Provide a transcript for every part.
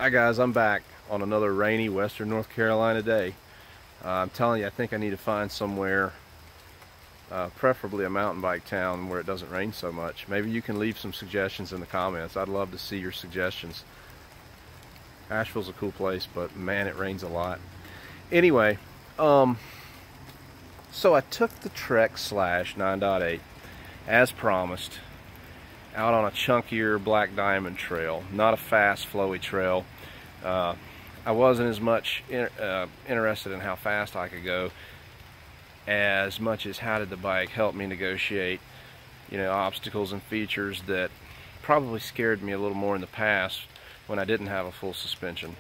Hi guys, I'm back on another rainy western North Carolina day. I'm telling you, I think I need to find somewhere, preferably a mountain bike town where it doesn't rain so much. Maybe you can leave some suggestions in the comments. I'd love to see your suggestions. Asheville's a cool place, but man, it rains a lot. Anyway, so I took the Trek Slash 9.8 as promised out on a chunkier black diamond trail, not a fast flowy trail. I wasn't as much interested in how fast I could go as much as how did the bike help me negotiate, you know, obstacles and features that probably scared me a little more in the past when I didn't have a full suspension.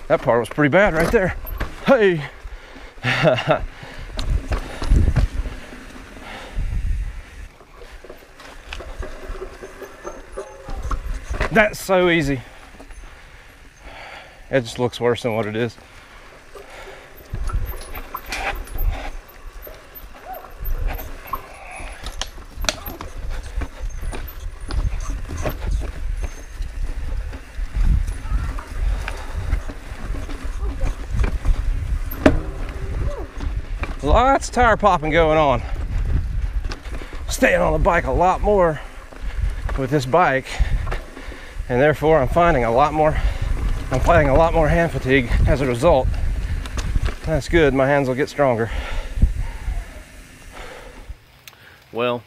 That part was pretty bad right there. Hey! That's so easy. It just looks worse than what it is. Lots of tire popping going on. Staying on the bike a lot more with this bike, and therefore I'm fighting a lot more hand fatigue as a result. That's good, my hands will get stronger. Well,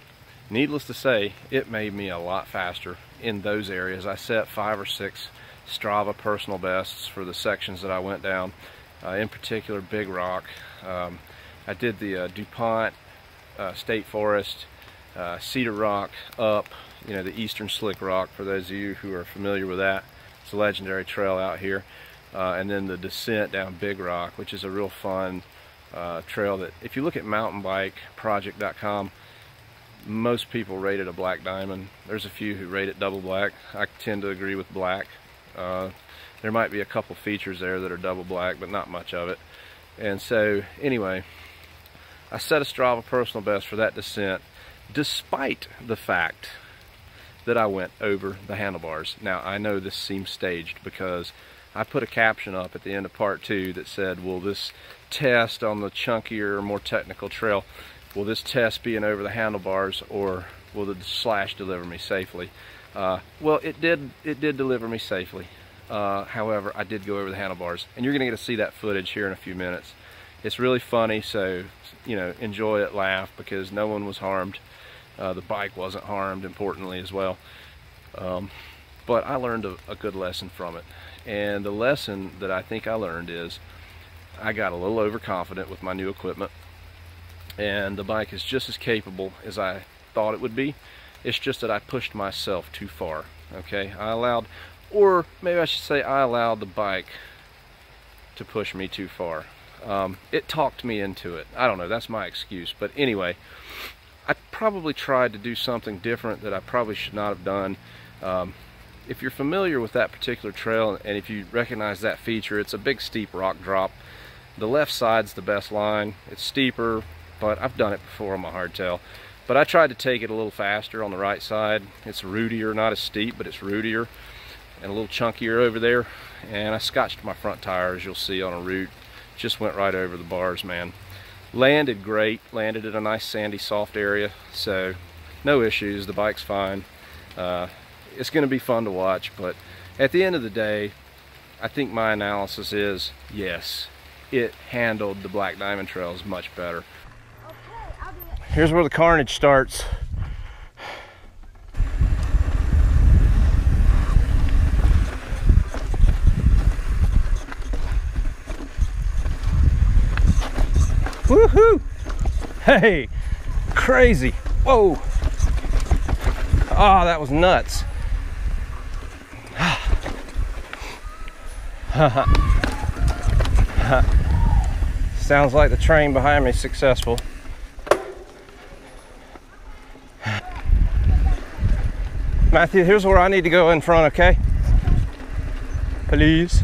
needless to say, it made me a lot faster in those areas. I set 5 or 6 Strava personal bests for the sections that I went down, in particular Big Rock. I did the Dupont State Forest, Cedar Rock up, you know, the Eastern Slick Rock, for those of you who are familiar with that. It's a legendary trail out here. And then the descent down Big Rock, which is a real fun trail that, if you look at mountainbikeproject.com, most people rate it a black diamond. There's a few who rate it double black. I tend to agree with black. There might be a couple features there that are double black, but not much of it. And so, anyway, I set a Strava personal best for that descent, despite the fact that I went over the handlebars. Now, I know this seems staged because I put a caption up at the end of part 2 that said, will this test on the chunkier, more technical trail, will this test being over the handlebars, or will the Slash deliver me safely? Well, it did deliver me safely. However, I did go over the handlebars, and you're going to get to see that footage here in a few minutes. It's really funny, so, you know, enjoy it, laugh, because no one was harmed. The bike wasn't harmed, importantly, as well. But I learned a good lesson from it. And the lesson that I think I learned is I got a little overconfident with my new equipment. And the bike is just as capable as I thought it would be. It's just that I pushed myself too far, okay? Or maybe I should say I allowed the bike to push me too far. It talked me into it. I don't know, that's my excuse. But anyway, I probably tried to do something different that I probably should not have done. If you're familiar with that particular trail, and if you recognize that feature, it's a big steep rock drop. The left side's the best line. It's steeper, but I've done it before on my hardtail. But I tried to take it a little faster on the right side. It's rootier, not as steep, but it's rootier and a little chunkier over there. And I scotched my front tires, you'll see, on a root. Just went right over the bars, man. Landed great, landed in a nice sandy soft area, so no issues, the bike's fine. It's going to be fun to watch, but at the end of the day, I think my analysis is, yes, it handled the black diamond trails much better. Here's where the carnage starts. Woohoo! Hey, crazy. Whoa. Oh, that was nuts. Sounds like the train behind me is successful. Matthew, here's where I need to go in front, okay? Please.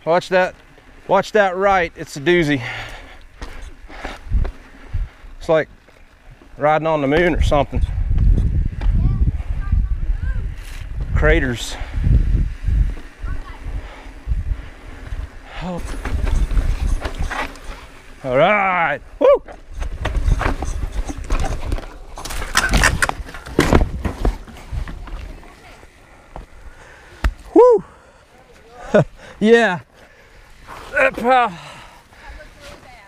Watch that right, it's a doozy. It's like riding on the moon or something. Craters. Oh. All right. Woo! Woo! Yeah.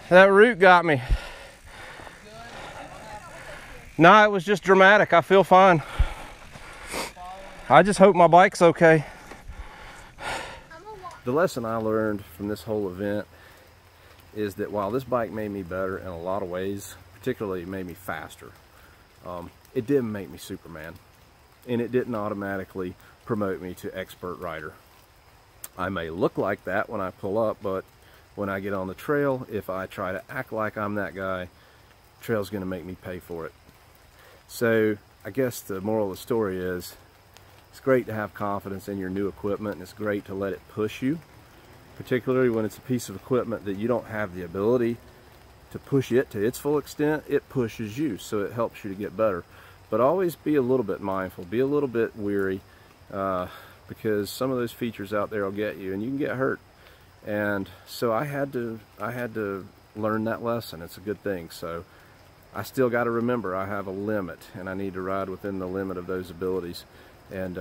That root got me. No, it was just dramatic. I feel fine. I just hope my bike's okay. The lesson I learned from this whole event is that while this bike made me better in a lot of ways, particularly it made me faster, it didn't make me Superman, and it didn't automatically promote me to expert rider. I may look like that when I pull up, but when I get on the trail, if I try to act like I'm that guy, trail's gonna make me pay for it. So I guess the moral of the story is, it's great to have confidence in your new equipment, and it's great to let it push you, particularly when it's a piece of equipment that you don't have the ability to push it to its full extent. It pushes you, so it helps you to get better. But always be a little bit mindful, be a little bit weary, because some of those features out there will get you and you can get hurt. And so I had to learn that lesson. It's a good thing. So I still got to remember I have a limit, and I need to ride within the limit of those abilities. And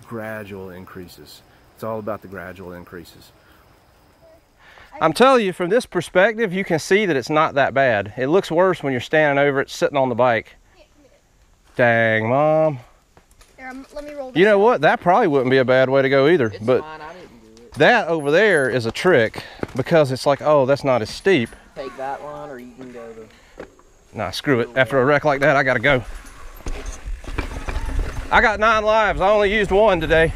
gradual increases. It's all about the gradual increases. I'm telling you, from this perspective, you can see that it's not that bad. It looks worse when you're standing over it, sitting on the bike. Dang, Mom. Here, let me roll this. You know what? That probably wouldn't be a bad way to go either. It's but fine, I didn't do it. That over there is a trick, because it's like, oh, that's not as steep. Take that one, or you can go to... Nah, screw it. After a wreck like that, I gotta go. I got 9 lives. I only used 1 today.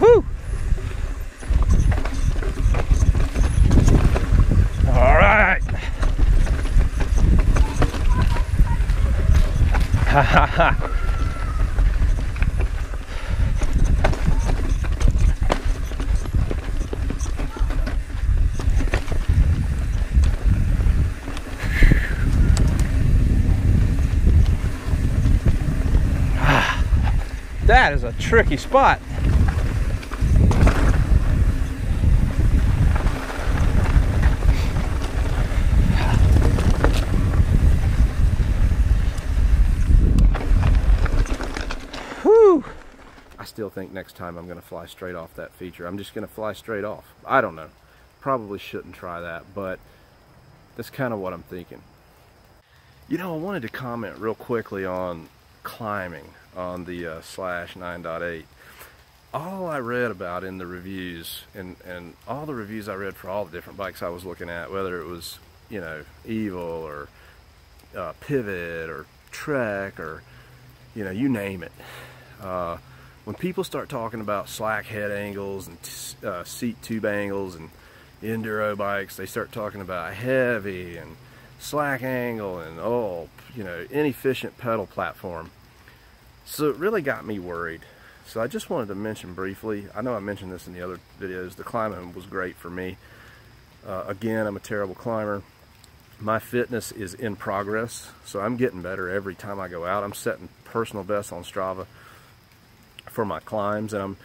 Woo! All right. Ha ha ha. That is a tricky spot. Whew. I still think next time I'm going to fly straight off that feature. I'm just going to fly straight off. I don't know. Probably shouldn't try that, but that's kind of what I'm thinking. You know, I wanted to comment real quickly on climbing on the Slash 9.8. All I read about in the reviews, and all the reviews I read for all the different bikes I was looking at, whether it was, you know, Evil or Pivot or Trek or, you know, you name it. When people start talking about slack head angles and seat tube angles and enduro bikes, they start talking about heavy and slack angle and, oh, you know, inefficient pedal platform. So it really got me worried. So I just wanted to mention briefly, I know I mentioned this in the other videos, the climbing was great for me. Again, I'm a terrible climber. My fitness is in progress, so I'm getting better every time I go out. I'm setting personal bests on Strava for my climbs, and I'm,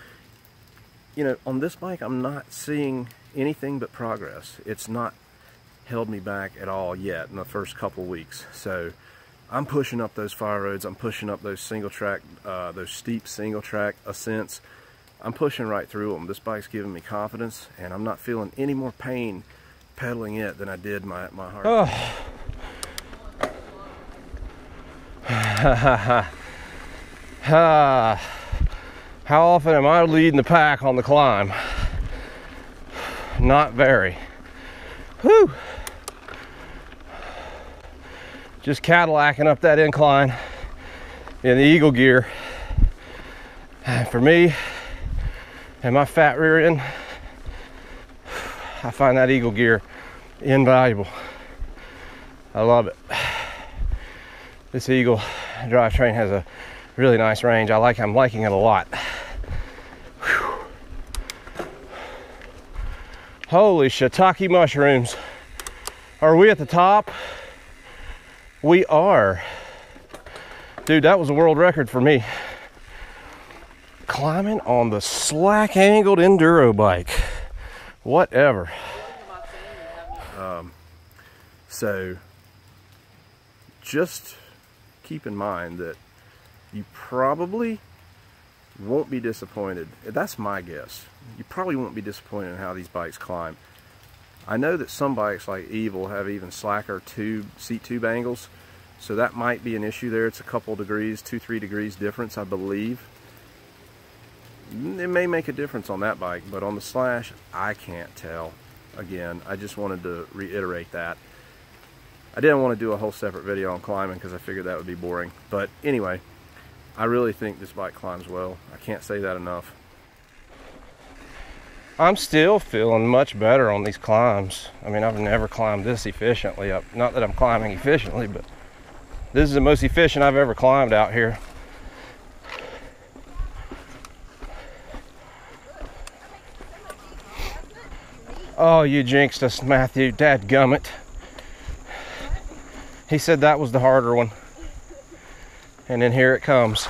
you know, on this bike I'm not seeing anything but progress. It's not held me back at all yet in the first couple weeks. So I'm pushing up those fire roads, I'm pushing up those single track, those steep single track ascents. I'm pushing right through them. This bike's giving me confidence, and I'm not feeling any more pain pedaling it than I did my heart. Oh. How often am I leading the pack on the climb? Not very. Whew. Just Cadillacing up that incline in the Eagle gear. And for me and my fat rear end, I find that Eagle gear invaluable. I love it. This Eagle drivetrain has a really nice range. I'm liking it a lot. Whew. Holy shiitake mushrooms. Are we at the top? We are. Dude, that was a world record for me. Climbing on the slack angled enduro bike. Whatever. So just keep in mind that you probably won't be disappointed. That's my guess. You probably won't be disappointed in how these bikes climb. I know that some bikes like Evil have even slacker seat tube angles, so that might be an issue there. It's a couple degrees, 2-3 degrees difference, I believe. It may make a difference on that bike, but on the Slash, I can't tell. Again, I just wanted to reiterate that. I didn't want to do a whole separate video on climbing because I figured that would be boring. But anyway, I really think this bike climbs well. I can't say that enough. I'm still feeling much better on these climbs. I mean, I've never climbed this efficiently. Not that I'm climbing efficiently, but this is the most efficient I've ever climbed out here. Oh, you jinxed us, Matthew. Dadgummit. He said that was the harder one. And then here it comes.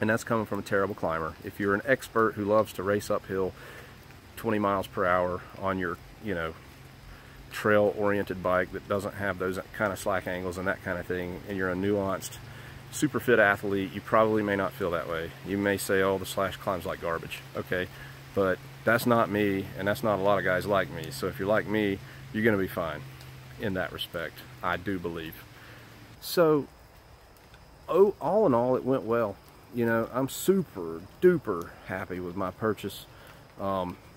And that's coming from a terrible climber. If you're an expert who loves to race uphill 20 miles per hour on your, trail-oriented bike that doesn't have those kind of slack angles and that kind of thing, and you're a nuanced, super fit athlete, you probably may not feel that way. You may say, oh, the Slash climbs like garbage. Okay, but that's not me, and that's not a lot of guys like me. So if you're like me, you're going to be fine in that respect, I do believe. So, all in all, it went well. I'm super duper happy with my purchase.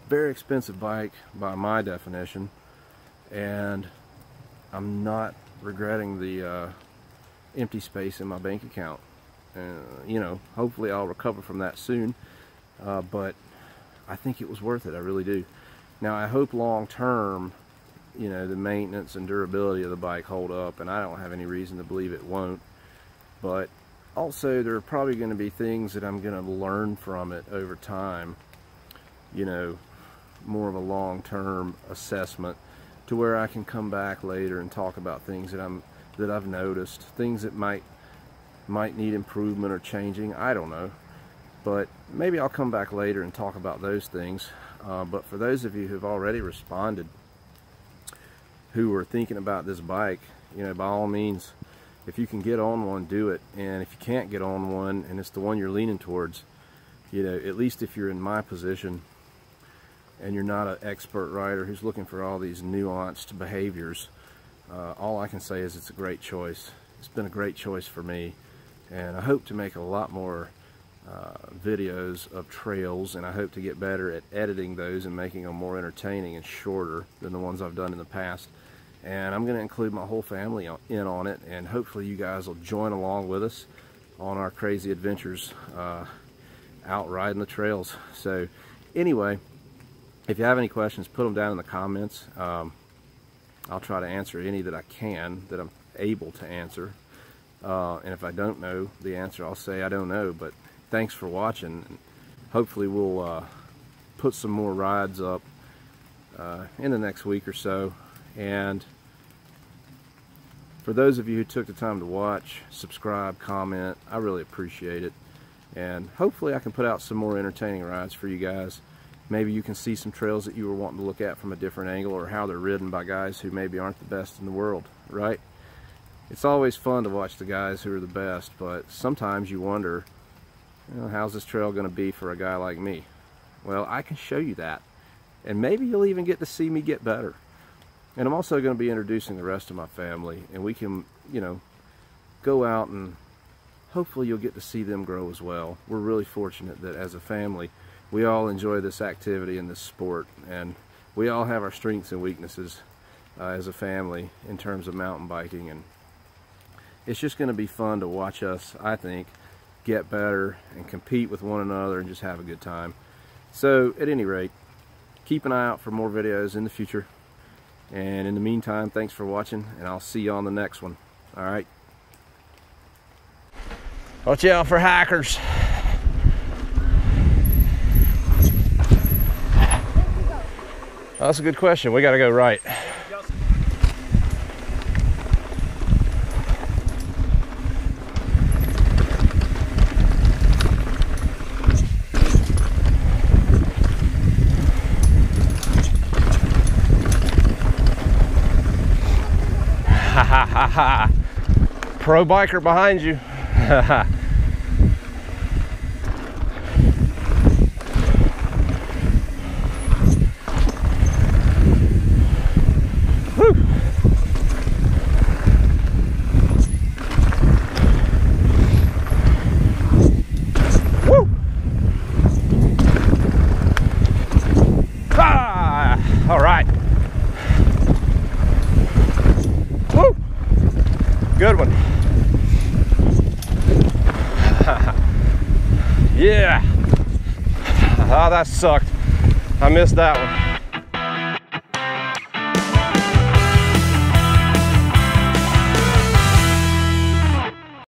Very expensive bike by my definition, and I'm not regretting the empty space in my bank account. Hopefully I'll recover from that soon, but I think it was worth it. I really do. Now I hope long term, the maintenance and durability of the bike hold up, and I don't have any reason to believe it won't. But also there are probably going to be things that I'm going to learn from it over time, more of a long-term assessment, to where I can come back later and talk about things that I've noticed, things that might need improvement or changing. I don't know, but maybe I'll come back later and talk about those things. But for those of you who've already responded, who are thinking about this bike, by all means, if you can get on one, do it. And if you can't get on one and it's the one you're leaning towards, at least if you're in my position and you're not an expert rider who's looking for all these nuanced behaviors, all I can say is it's a great choice. It's been a great choice for me, and I hope to make a lot more videos of trails, and I hope to get better at editing those and making them more entertaining and shorter than the ones I've done in the past. And I'm going to include my whole family in on it, and hopefully you guys will join along with us on our crazy adventures out riding the trails. So anyway, if you have any questions, put them down in the comments. I'll try to answer any that I can, that I'm able to answer. And if I don't know the answer, I'll say I don't know. But thanks for watching. Hopefully we'll put some more rides up in the next week or so. And for those of you who took the time to watch, subscribe, comment, I really appreciate it. And hopefully I can put out some more entertaining rides for you guys. Maybe you can see some trails that you were wanting to look at from a different angle, or how they're ridden by guys who maybe aren't the best in the world, right? It's always fun to watch the guys who are the best, but sometimes you wonder, how's this trail going to be for a guy like me? Well, I can show you that, and maybe you'll even get to see me get better. And I'm also going to be introducing the rest of my family, and we can, go out and hopefully you'll get to see them grow as well. We're really fortunate that as a family, we all enjoy this activity and this sport, and we all have our strengths and weaknesses as a family in terms of mountain biking, and it's just going to be fun to watch us, I think, get better and compete with one another and just have a good time. So at any rate, keep an eye out for more videos in the future, and in the meantime, thanks for watching, and I'll see you on the next one. All right, watch out for hackers. That's a good question. We got to go right. Ha ha ha ha. Pro biker behind you. Woo. Woo. Ah, all right. Woo. Good one. Yeah. Oh, that sucked. I missed that one.